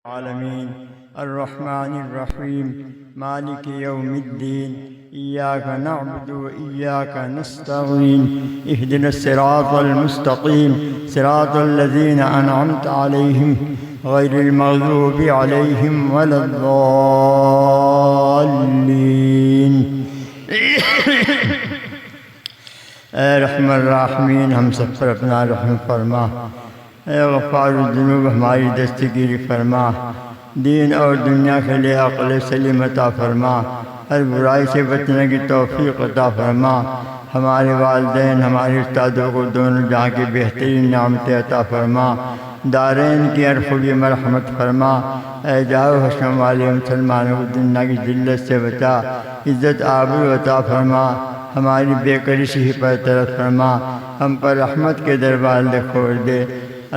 العالمين الرحمن الرحيم مالك يوم الدين إياك نعبد وإياك نستعين اهدنا الصراط المستقيم صراط الذين أنعمت عليهم غير المغضوب عليهم ولا الضالين اے رحم الراحمین ہم سب پر اپنا رحم فرما، اے غفار الذنوب ہماری دستگیری فرما، دین اور دنیا کے لیے عقل سلیم عطا فرما، ہر برائی سے بچنے کی توفیق عطا فرما، ہمارے والدین ہمارے استادوں کو دونوں جہاں کی بہترین نعمتیں عطا فرما، دارین کی ہر خوبی مرحمت فرما، اے جاؤ حشم والے مسلمانوں کو دنیا کی ذلت سے بچا، عزت آبرو عطا فرما، ہماری بے کری سے حفاظت فرما، ہم پر رحمت کے دروازے کھول دے۔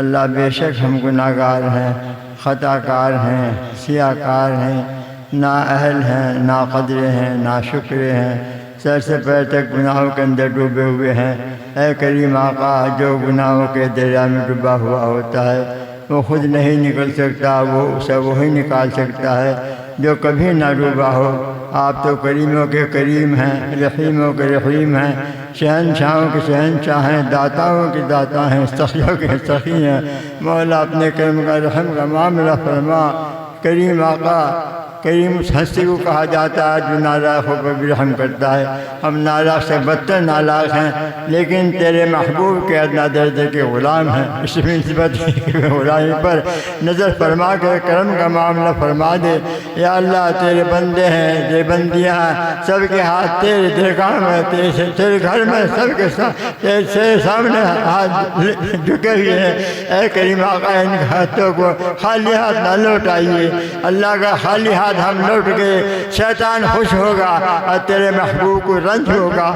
اللہ بے شک ہم گناہ گار ہیں، خطا کار ہیں، سیاہ کار ہیں، نااہل ہیں، ناقدر ہیں، ناشکر ہیں، سر سے پیر تک گناہوں کے اندر ڈوبے ہوئے ہیں۔ اے کریم آقا، جو گناہوں کے دریا میں ڈوبا ہوا ہوتا ہے وہ خود نہیں نکل سکتا، وہ اسے وہی نکال سکتا ہے جو کبھی نہ ڈوبا ہو۔ آپ تو کریموں کے کریم ہیں، رحیموں کے رحیم ہیں، شہنشاہوں کے شہنشاہ ہیں، داتاؤں کے داتا ہیں، سخیوں کے سخی ہیں۔ مولا اپنے کرم کا رحم کا معاملہ فرما۔ کریم آقا، کریم اس ہستی کو کہا جاتا ہے جو نالاقوں پر بھی رحم کرتا ہے۔ ہم نالاق سے بدتر نالاق ہیں، لیکن تیرے محبوب کے ادنا درجے کے غلام ہیں۔ اس نسبت غلامی پر نظر فرما کر کرم کا معاملہ فرما دے۔ یا اللہ، تیرے بندے ہیں، تیرے بندیاں ہیں، سب کے ہاتھ تیرے درگاہ میں، تیرے گھر میں، سب کے تیرے سامنے ہاتھ جھکے ہوئے ہیں۔ اے کریم آقا، ان ہاتھوں کو خالی ہاتھ نہ لوٹائیے۔ اللہ کا خالی ہاتھ ہم لوٹ گئے، شیطان خوش ہوگا اور تیرے محبوب کو رنج ہوگا۔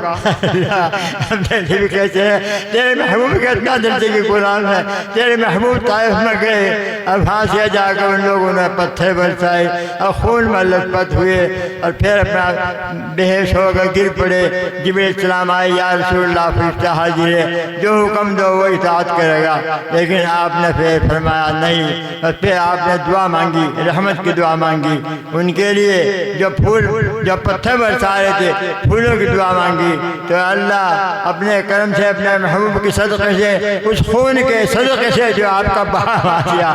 ہم بھی کہتے ہیں تیرے محبوب کے اتنا درجے کے غلام ہے۔ تیرے محبوب طائف میں گئے، اب وہاں سے جا کر ان لوگوں نے پتھر برسائے اور خون میں لت پت ہوئے اور پھر اپنا بے ہوش ہو کر گر پڑے۔ جبریل السلام آئے، یا رسول اللہ، فرشتہ حاضر ہے، جو حکم دو وہ اطاعت کرے گا۔ لیکن آپ نے پھر فرمایا نہیں، اور پھر آپ نے دعا مانگی، رحمت کی دعا مانگی ان کے لیے جو پتھر برسا رہے تھے، پھولوں کی دعا مانگی۔ تو اللہ اپنے کرم سے، اپنے محبوب کے صدقے سے، اس خون کے صدقے سے جو آپ کا بہا دیا،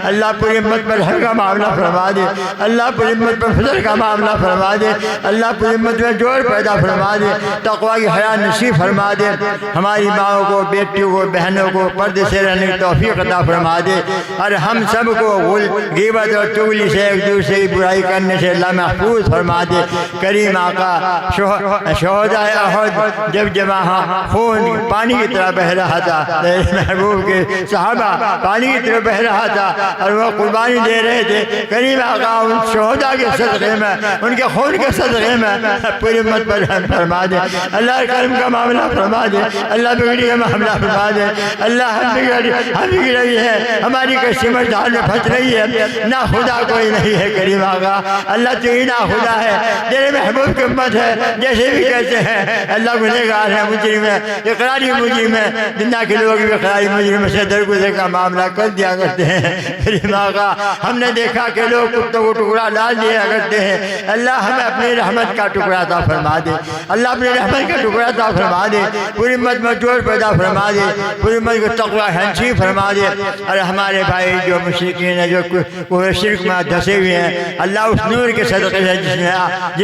اللہ پوری امت پر رحم کا معاملہ فرما دے۔ اللہ پوری امت پر فضل کا معاملہ فرما دے۔ اللہ پوری امت میں جوڑ پیدا فرما دے، تقویٰ کی حیا نصیب فرما دے۔ ہماری ماؤں کو، بیٹیوں کو، بہنوں کو پردے سے رہنے کی توفیق عطا فرما دے، اور ہم سب کو غیبت اور چغلی سے، ایک دوسرے کی برائی کرنے سے اللہ محفوظ فرما دے۔ کریم آقا، شہدائے احد جب وہاں خون پانی کی طرح بہ رہا تھا، محبوب کے صحابہ پانی کی طرح بہ رہا تھا اور وہ قربانی دے رہے تھے، کریم آقا ان شہداء کے صدقے میں، ان کے خون کے صدقے میں پوری امت پر رحم فرما دے۔ اللہ کرم کا معاملہ فرما دے، اللہ بگڑی کا معاملہ فرما دے۔ اللہ ہم بگڑ رہی ہے، ہماری کشتی مجدار میں پھنس رہی ہے، نہ خدا کوئی نہیں ہے۔ کریم آقا، اللہ تو ہی نہ خدا ہے، تیرے محبوب کی امت ہے، جیسے بھی کہتے ہیں اللہ گنہگار ہے، مجرم ہے، اقراری مجرم ہے۔ دنیا کے لوگ بھی اقراری مجرم سے درگزر کا معاملہ کر دیا کرتے ہیں۔ کریم آقا، ہم نے دیکھا کہ لوگ کتوں کو ٹکڑا ڈال دیا کرتے ہیں، اللہ ہمیں اپنی رحمت کا ٹکڑا عطا فرما دے۔ اللہ اپنی رحمت کا ٹکڑا عطا فرما دے، پوری امت میں جوڑ پیدا فرما دے، پوری امت کو تقویٰ نصیب فرما دے۔ اور ہمارے بھائی جو مشرکین ہیں، جو شرک میں دھسے ہوئے ہیں، اللہ اس نور کے صدقے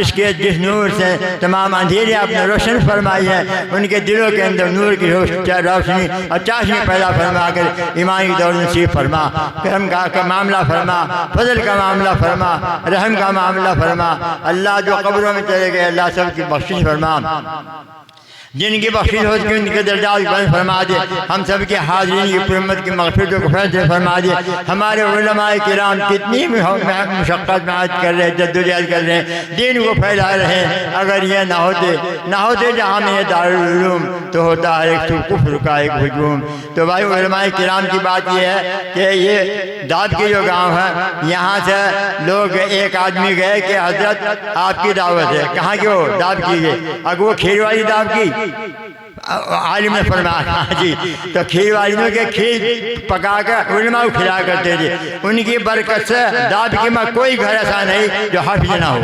سے جس نور سے تمام اندھیرے آپ نے روشن فرمائی ہے، ان کے دلوں کے اندر نور کی روشنی اور چاشنی پیدا فرما کر ایمان کی دولت نصیب فرما، کرم کا معاملہ فرما، فضل کا معاملہ فرما، رحم کا معاملہ فرما۔ اللہ جو قبروں میں چلے گئے، اللہ سب کی بخشش فرما، جن کی بخشش ہو سکے ان کے درجات بلند فرما دے۔ ہم سب کے حاضرین کی پوری امت کی مغفرت کو فیض فرما دے۔ ہمارے علماء کرام کتنی مشقت محنت کر رہے ہیں، جدوجہد کر رہے ہیں، دین کو پھیلا رہے ہیں۔ اگر یہ نہ ہوتے جہاں میں یہ دارالعلوم، تو ہوتا ہر ایک کفر کا ایک ہجوم۔ تو بھائی علماء کرام کی بات یہ ہے کہ یہ داد کے جو گاؤں ہے، یہاں سے لوگ ایک آدمی گئے کہ حضرت آپ کی دعوت ہے، کہاں کی ہو دعوت کی گئی، اگر وہ کھیر والی دعوت کی عالم نے فرمایا جی تو کھیر والوں کے کھیر پکا کر علماء کو کھلا کرتے تھے، ان کی برکت سے داد کی میں کوئی گھر ایسا نہیں جو حافظ نہ ہو،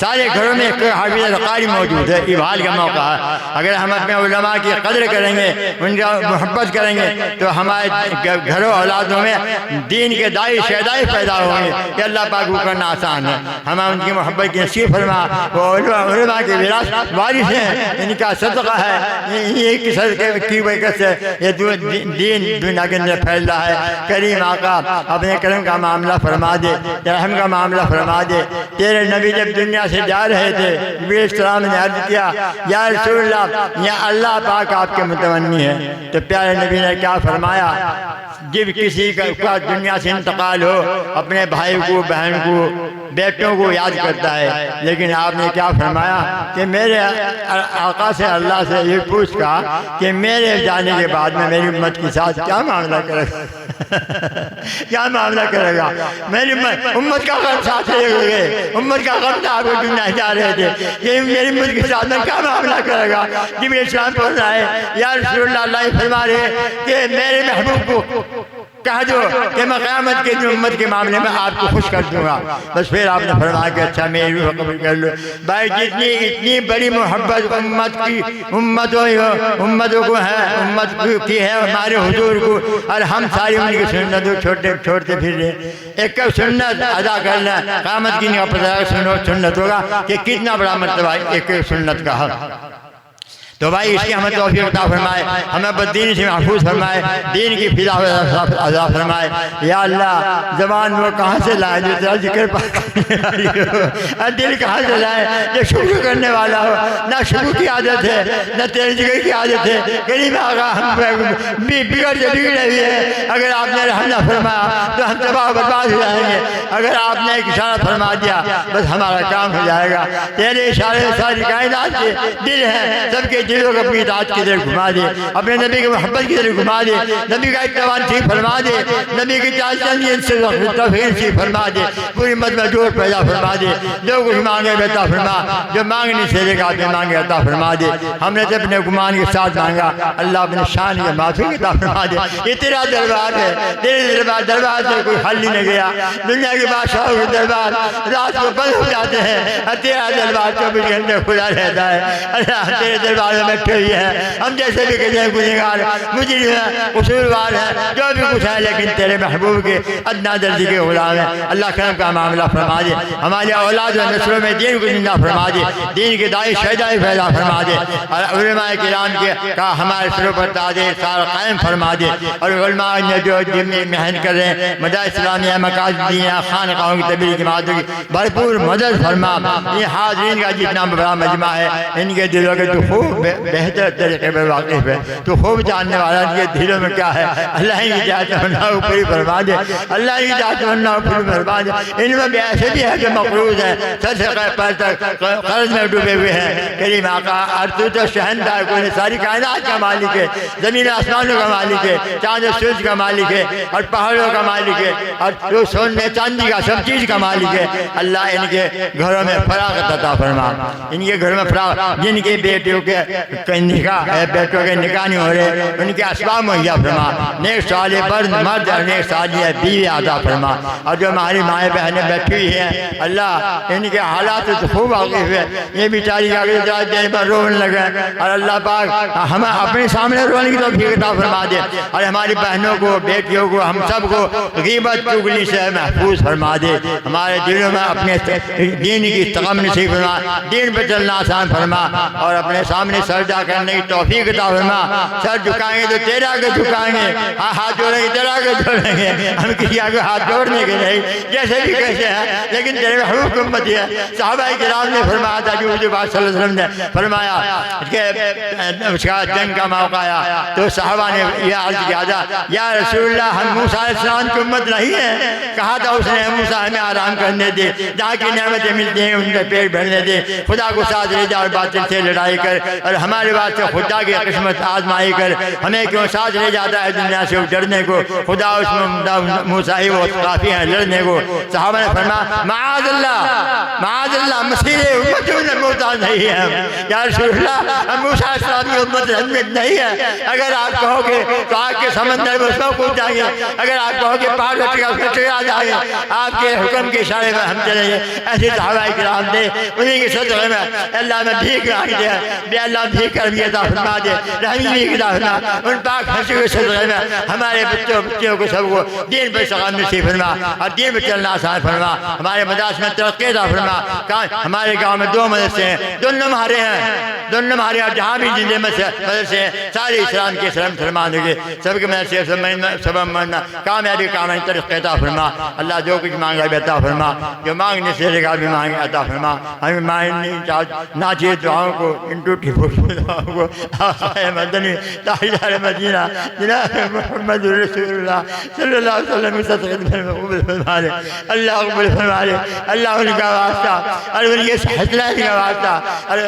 سارے گھروں میں ایک حافظ قاری موجود ہے۔ ابحال کا موقع ہے، اگر ہم اپنے علماء کی قدر کریں گے، ان کا محبت کریں گے تو ہمارے گھروں اولادوں میں دین کے دائی شیدائی پیدا ہوں گے کہ اللہ پاک کو کرنا آسان ہے۔ ہمیں ان کی محبت کی نصیب فرما، وہ علماء کے وراثت وارث ہیں، ان کا صدقہ ہے، یہ صدقے کی برکت سے یہ دین دنیا کے اندر پھیل رہا ہے۔ کریم آقا اپنے کرم کا معاملہ فرما دے، رحم کا معاملہ فرما دے۔ تیرے نبی جب دنیا سے جا رہے تھے، نبی السلام نے عرض کیا یا رسول اللہ، یا اللہ پاک آپ کے متمنی ہے، تو پیارے نبی نے کیا فرمایا؟ جب کسی کا دنیا سے انتقال ہو اپنے بھائی کو، بہن کو، بیٹوں کو یاد کرتا ہے، لیکن آپ نے کیا فرمایا کہ میرے آقا سے اللہ سے یہ پوچھ کہا کہ میرے جانے کے بعد میں میری امت کے ساتھ کیا معاملہ کرے گا کیا معاملہ کرے گا؟ میری امت کا غم ساتھ لے گئے، امت کا غم تھا، آپ کو دنیا جا رہے تھے کہ میری امت کے ساتھ میں کیا معاملہ کرے گا؟ جب اسلام پڑھ رہا ہے یا رسول اللہ، اللہ فرما رہے کہ میرے محبوب کو کہہ دو کہ میں قیامت کے دن امت کے معاملے میں آپ کو خوش کر دوں گا۔ بس پھر آپ نے فرمایا کہ اچھا میری روح قبول کر لو۔ بھائی جتنی اتنی بڑی محبت امتوں کو ہے، امت کی ہے ہمارے حضور کو، اور ہم ساری ان کی سنتوں چھوڑتے پھر رہے۔ ایک سنت ادا کرنا قیامت کی نگاہ پر سنت ہوگا کہ کتنا بڑا مرتبہ ایک سنت کا حق۔ تو بھائی اس کی ہمیں توفیق عطا فرمائے، ہمیں بددین سے محفوظ فرمائے، دین کی فضا عطا فرمائے۔ یا اللہ زبان وہ کہاں سے لائے جو تیرا ذکر اور دل کہاں سے لائے جو شکر کرنے والا ہو؟ نہ شکر کی عادت ہے نہ تیرے ذکر کی عادت ہے۔ کریم آقا ہم بگڑے ہوئے ہیں، اگر آپ نے رحم نہ فرمایا تو ہم تباہ و برباد ہو جائیں گے۔ اگر آپ نے ایک اشارہ فرما دیا بس ہمارا کام ہو جائے گا۔ تیرے اشارے سے ساری کائنات کے دل ہیں، سب کے دلوں کو اپنی اطاعت کی طرف گھما دے، اپنے نبی کی محبت کی طرف گھما دے، نبی کا اتباع نصیب فرما دے، نبی کی تعظیم سے توفیق نصیب فرما دے، پوری امت میں جوڑ پیدا فرما دے۔ جو کچھ مانگے عطا فرما، جو مانگنے سے لے کر مانگے عطا فرما دے۔ ہم نے تو اپنے گمان کے ساتھ مانگا، اللہ اپنے شان کے معافی عطا فرما دے۔ یہ تیرا دربار ہے، تیرے دربار سے کوئی حل نہیں گیا۔ دنیا کے بادشاہوں کے دربار رات کو بند ہو جاتے ہیں، اور تیرا دربار 24 گھنٹے کھلا رہتا ہے۔ اللہ تیرے دربار میں بیٹھے ہوئی ہے، ہم جیسے بھی کہتے ہیں گنہگار مجرم ہیں، قصوروار ہیں، جو بھی کچھ ہے، لیکن تیرے محبوب کے ادنا درجے کے غلام ہیں۔ اللہ کرم کا معاملہ فرما دے، ہمارے اولاد و نسلوں میں دین کو زندہ فرما دے، دین کے دائی شیدائی پیدا فرما دے، اور علماء کرام کا ہمارے سروں پر تاج سار قائم فرما دے، اور علماء نے جو محنت کر رہے ہیں مدارس اسلامیہ، مکاتب دینیہ، خانقاہوں کی تبلیغ جماعتوں کی بھرپور مدد فرما۔ یہ حاضرین کا جتنا بڑا مجمع ہے، ان کے دلوں کے تو خوب بہتر طریقے پر واقف ہے، تو خوب جاننے والا ان کے دلوں میں کیا ہے۔ اللہ ہی کی چاہت تمنا پوری فرما دے، اللہ ہی کی چاہت تمنا پوری فرما دے۔ ان میں بھی ایسے بھی ہیں جو مقروض ہیں، سر سے پیر تک قرض میں ڈوبے ہوئے ہیں۔ کریم آقا اور تو شہنشاہ کوئی ساری کائنات کا مالک ہے، زمین آسمانوں کا مالک ہے، چاند و سورج کا مالک ہے، اور پہاڑوں کا مالک ہے، اور جو سونے چاندی کا سب چیز کا مالک ہے۔ اللہ ان کے گھروں میں فراغت عطا فرما، ان کے گھروں میں فراغت، جن کے بیٹیوں کے بیٹوں کے نکاح نہیں ہو رہے ان کے اسباب مہیا فرما، نیک صالح مرد اور نیک صالح بیوی عطا فرما۔ اور جو ہماری مائیں بہنیں بیٹھی ہوئی ہیں، اللہ ان کے حالات سے خوب واقف ہے، یہ بیچاری دینے پر رونے لگے، اور اللہ پاک ہمیں اپنے سامنے رونے کی توفیق عطا فرما دے، اور ہماری بہنوں کو، بیٹیوں کو، ہم سب کو غیبت چغلی سے محفوظ فرما دے۔ ہمارے دلوں میں اپنے دین کی استقامت نصیب فرما، دین پہ چلنا آسان فرما، اور اپنے سامنے سجدہ کرنے کی توفیق عطا فرما۔ سر جھکائیں گے تو تیرا آگے جھکائیں گے، ہاتھ جوڑیں گے تیرا آگے جوڑیں گے، ہم کسی آگے ہاتھ جوڑنے کے نہیں، جیسے بھی کیسے ہیں، لیکن تیرے محبوب کی امتی ہے۔ صحابہ کرام نے فرمایا تھا کہ حضور پاک صلی اللہ علیہ وسلم نے فرمایا کہ اس کا جنگ کا موقع آیا تو صحابہ نے یہ عرض کیا تھا یا رسول اللہ ہم موسیٰ علیہ السلام کی امت نہیں ہے؟ کہا تھا اس نے موسیٰ ہمیں آرام کرنے دے، جہاں کی نعمتیں ملتی ہیں ان کے پیٹ بھرنے دے، خدا کو ساتھ لے جا اور باطل سے لڑائی کر، اور اور ہمارے واسطے خدا کی قسمت آزمائی کر ہمیں کیوں ساتھ لے جاتا ہے دنیا سے ڈرنے کو. خدا اس میں موسیٰ وہ کافی ہیں لڑنے کو. صحابہ نے فرمایا معاذ اللہ مسیح امتوں میں محتاج نہیں ہے. یا رسول اللہ ہم موسیٰ السلام کی امت نہیں ہے. اگر آپ کہو گے تو آگ کے سمندر میں سو کود جائیں گے. اگر آپ کہو گے پہاڑ ٹکرا جائیں گے. آپ کے حکم کے اشارے میں ہم چلیں گے. ایسے صحابہ کرام تھے انہیں کے صدقے میں اللہ میں بھیک مانگ دیا. بے اللہ بھیک کر بھی عطا فرما دے رحمی بھی عطا فرما. ان پاک ہنسی کے صدقے میں ہمارے بچوں کو سب کو دین پر استقامت نصیب فرما اور دین پر چلنا آسان فرما. ہمارے مدارس میں ترقی عطا فرما. ہمارے گاؤں میں 2 مدرسے ہیں, دونوں ہمارے اور جہاں بھی جن مدرسے ہیں سارے اسلام کے مسلمان ہوگے. سب کے مدرسے سبب مرنا کامیابی ترقی عطا فرما. اللہ جو کچھ مانگا بھی عطا فرما, جو مانگنے سے لگا بھی مانگے عطا فرما. ہمیں ناچیے دعاؤں کو ان ٹوٹی پھوٹی دعاؤں کو آقا مدنی تاجدار مدینہ جناب محمد رسول اللہ صلی اللہ علیہ وسلم کی خدمت میں قبول فرما لے. اللہ قبول فرما لے. اللہ ان کا واسطہ اور ان کے حسنات کا واسطہ اور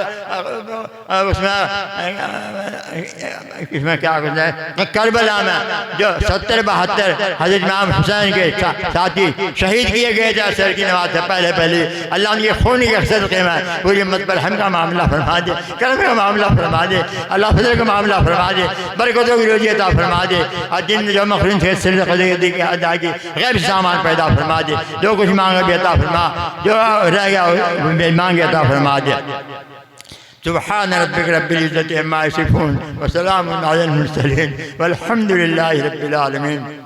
اس میں کیا کہتے ہیں کربلا میں جو 70-72 حضرت امام حسین کے ساتھی شہید کیے گئے تھے عصر کی نماز سے پہلے. اللہ ان کے خون کے صدقے میں پوری امت پر ہم کا معاملہ فرما دے, کرم کا معاملہ فرما دے, اللہ فضل کا معاملہ فرما دے, برکتوں کی روزی عطا فرما دے. اور جن جو مخلوق سے صدقے کی ادا کی غیب سامان پیدا فرما دے. جو کچھ مانگا بھی عطا فرما, جو رہ گیا مانگے عطا فرما دے. سبحان ربك رب العزة عما يصفون وسلام على المرسلين والحمد لله رب العالمين.